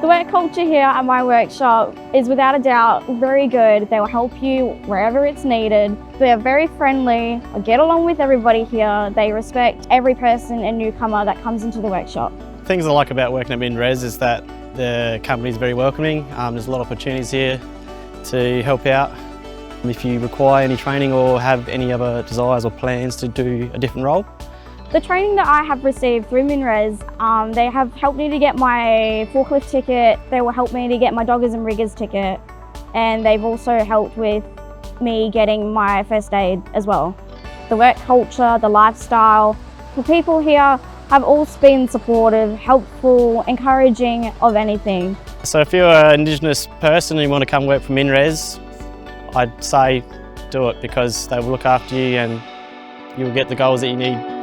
The work culture here at my workshop is without a doubt very good. They will help you wherever it's needed. They are very friendly, I get along with everybody here. They respect every person and newcomer that comes into the workshop. Things I like about working at MinRes is that the company is very welcoming. There's a lot of opportunities here to help out. If you require any training or have any other desires or plans to do a different role. The training that I have received through MinRes, they have helped me to get my forklift ticket, they will help me to get my doggers and riggers ticket, and they've also helped with me getting my first aid as well. The work culture, the lifestyle, the people here have all been supportive, helpful, encouraging of anything. So if you're an Indigenous person and you want to come work for MinRes, I'd say do it because they will look after you and you'll get the goals that you need.